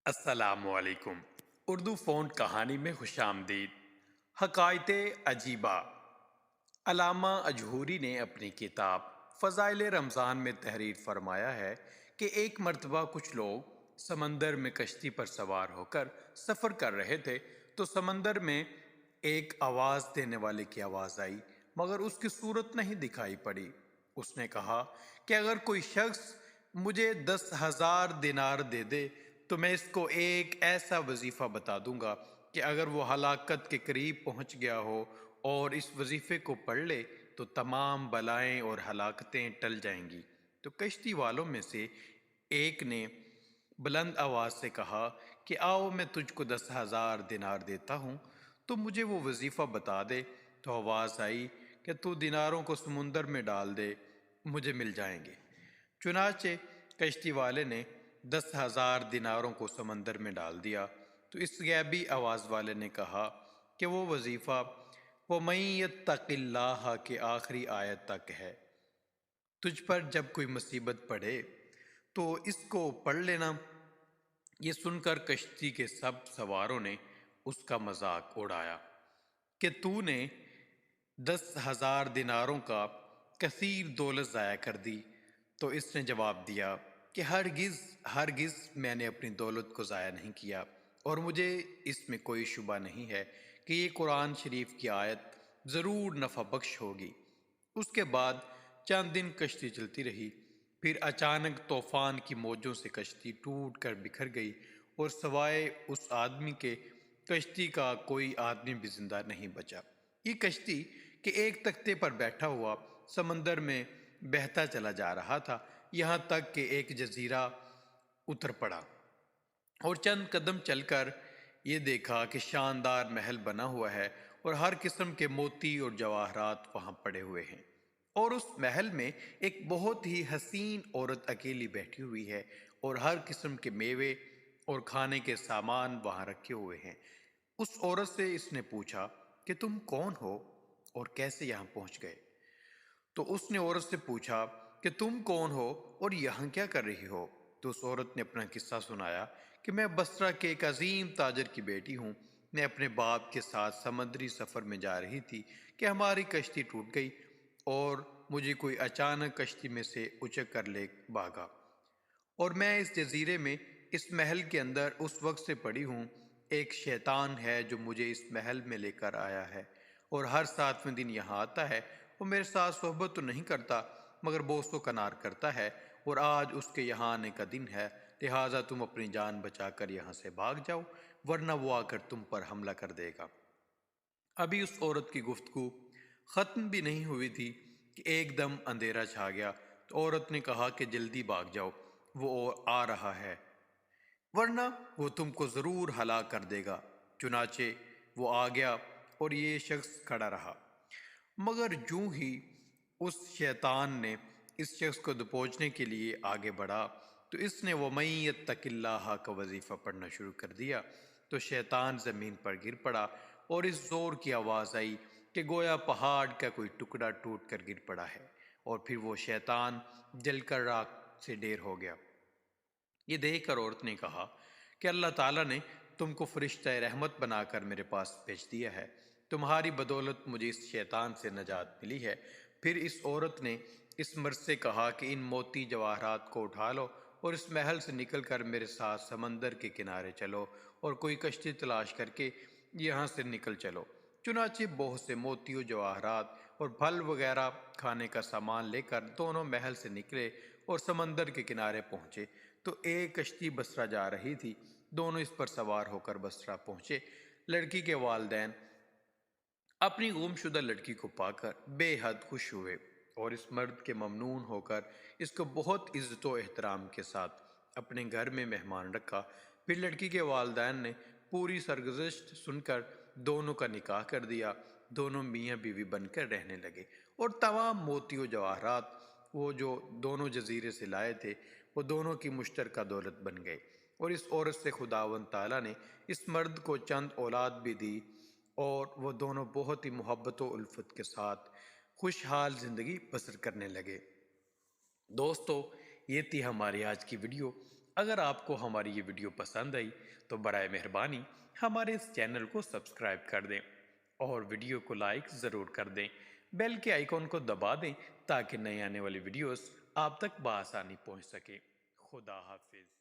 السلام علیکم۔ اردو فونٹ کہانی میں خوش آمدید۔ حکایت عجیبہ۔ علامہ اجہوری نے اپنی کتاب فضائل رمضان میں تحریر فرمایا ہے کہ ایک مرتبہ کچھ لوگ سمندر میں کشتی پر سوار ہو کر سفر کر رہے تھے تو سمندر میں ایک آواز دینے والے کی آواز آئی، مگر اس کی صورت نہیں دکھائی پڑی۔ اس نے کہا کہ اگر کوئی شخص مجھے 10,000 دینار دے دے تو میں اس کو ایک ایسا وظیفہ بتا دوں گا کہ اگر وہ ہلاکت کے قریب پہنچ گیا ہو اور اس وظیفے کو پڑھ لے تو تمام بلائیں اور ہلاکتیں ٹل جائیں گی۔ تو کشتی والوں میں سے ایک نے بلند آواز سے کہا کہ آؤ میں تجھ کو 10,000 دینار دیتا ہوں، تو مجھے وہ وظیفہ بتا دے۔ تو آواز آئی کہ تو دیناروں کو سمندر میں ڈال دے، مجھے مل جائیں گے۔ چنانچہ کشتی والے نے 10,000 دیناروں کو سمندر میں ڈال دیا۔ تو اس غیبی آواز والے نے کہا کہ وہ وظیفہ وَمَن يَتَّقِ اللَّهَ کے آخری آیت تک ہے۔ تجھ پر جب کوئی مصیبت پڑے تو اس کو پڑھ لینا۔ یہ سن کر کشتی کے سب سواروں نے اس کا مذاق اڑایا کہ تو نے 10,000 دیناروں کا کثیر دولت ضائع کر دی۔ تو اس نے جواب دیا کہ ہرگز ہرگز میں نے اپنی دولت کو ضائع نہیں کیا، اور مجھے اس میں کوئی شبہ نہیں ہے کہ یہ قرآن شریف کی آیت ضرور نفع بخش ہوگی۔ اس کے بعد چند دن کشتی چلتی رہی، پھر اچانک طوفان کی موجوں سے کشتی ٹوٹ کر بکھر گئی، اور سوائے اس آدمی کے کشتی کا کوئی آدمی بھی زندہ نہیں بچا۔ یہ کشتی کہ ایک تختے پر بیٹھا ہوا سمندر میں بہتا چلا جا رہا تھا، یہاں تک کہ ایک جزیرہ اتر پڑا، اور چند قدم چل کر یہ دیکھا کہ شاندار محل بنا ہوا ہے اور ہر قسم کے موتی اور جواہرات وہاں پڑے ہوئے ہیں، اور اس محل میں ایک بہت ہی حسین عورت اکیلی بیٹھی ہوئی ہے، اور ہر قسم کے میوے اور کھانے کے سامان وہاں رکھے ہوئے ہیں۔ اس عورت سے اس نے پوچھا کہ تم کون ہو اور کیسے یہاں پہنچ گئے؟ تو اس نے عورت سے پوچھا کہ تم کون ہو اور یہاں کیا کر رہی ہو؟ تو اس عورت نے اپنا قصہ سنایا کہ میں بصرہ کے ایک عظیم تاجر کی بیٹی ہوں۔ میں اپنے باپ کے ساتھ سمندری سفر میں جا رہی تھی کہ ہماری کشتی ٹوٹ گئی، اور مجھے کوئی اچانک کشتی میں سے اچک کر لے بھاگا، اور میں اس جزیرے میں اس محل کے اندر اس وقت سے پڑی ہوں۔ ایک شیطان ہے جو مجھے اس محل میں لے کر آیا ہے، اور ہر 7ویں دن یہاں آتا ہے۔ وہ میرے ساتھ صحبت تو نہیں کرتا، مگر بوس و کنار کرتا ہے، اور آج اس کے یہاں آنے کا دن ہے، لہٰذا تم اپنی جان بچا کر یہاں سے بھاگ جاؤ، ورنہ وہ آ کر تم پر حملہ کر دے گا۔ ابھی اس عورت کی گفتگو ختم بھی نہیں ہوئی تھی کہ ایک دم اندھیرا چھا گیا۔ تو عورت نے کہا کہ جلدی بھاگ جاؤ، وہ آ رہا ہے، ورنہ وہ تم کو ضرور ہلاک کر دے گا۔ چنانچہ وہ آ گیا، اور یہ شخص کھڑا رہا، مگر جوں ہی اس شیطان نے اس شخص کو دبوچنے کے لیے آگے بڑھا تو اس نے وَمَن يَتَّقِ اللَّهَ کا وظیفہ پڑھنا شروع کر دیا۔ تو شیطان زمین پر گر پڑا، اور اس زور کی آواز آئی کہ گویا پہاڑ کا کوئی ٹکڑا ٹوٹ کر گر پڑا ہے، اور پھر وہ شیطان جل کر راکھ سے ڈیر ہو گیا۔ یہ دیکھ کر عورت نے کہا کہ اللہ تعالیٰ نے تم کو فرشتہ رحمت بنا کر میرے پاس بھیج دیا ہے، تمہاری بدولت مجھے اس شیطان سے نجات ملی ہے۔ پھر اس عورت نے اس مرد سے کہا کہ ان موتی جواہرات کو اٹھا لو، اور اس محل سے نکل کر میرے ساتھ سمندر کے کنارے چلو، اور کوئی کشتی تلاش کر کے یہاں سے نکل چلو۔ چنانچہ بہت سے موتی و جواہرات اور پھل وغیرہ کھانے کا سامان لے کر دونوں محل سے نکلے اور سمندر کے کنارے پہنچے۔ تو ایک کشتی بصرہ جا رہی تھی، دونوں اس پر سوار ہو کر بصرہ پہنچے۔ لڑکی کے والدین اپنی گم شدہ لڑکی کو پا کر بے حد خوش ہوئے، اور اس مرد کے ممنون ہو کر اس کو بہت عزت و احترام کے ساتھ اپنے گھر میں مہمان رکھا۔ پھر لڑکی کے والدین نے پوری سرگزشت سن کر دونوں کا نکاح کر دیا۔ دونوں میاں بیوی بن کر رہنے لگے، اور تمام موتی و جواہرات وہ جو دونوں جزیرے سے لائے تھے وہ دونوں کی مشترکہ دولت بن گئے۔ اور اس عورت سے خداوند تعالیٰ نے اس مرد کو چند اولاد بھی دی، اور وہ دونوں بہت ہی محبت و الفت کے ساتھ خوشحال زندگی بسر کرنے لگے۔ دوستو، یہ تھی ہماری آج کی ویڈیو۔ اگر آپ کو ہماری یہ ویڈیو پسند آئی تو برائے مہربانی ہمارے اس چینل کو سبسکرائب کر دیں اور ویڈیو کو لائک ضرور کر دیں۔ بیل کے آئیکن کو دبا دیں تاکہ نئے آنے والی ویڈیوز آپ تک بآسانی پہنچ سکے۔ خدا حافظ۔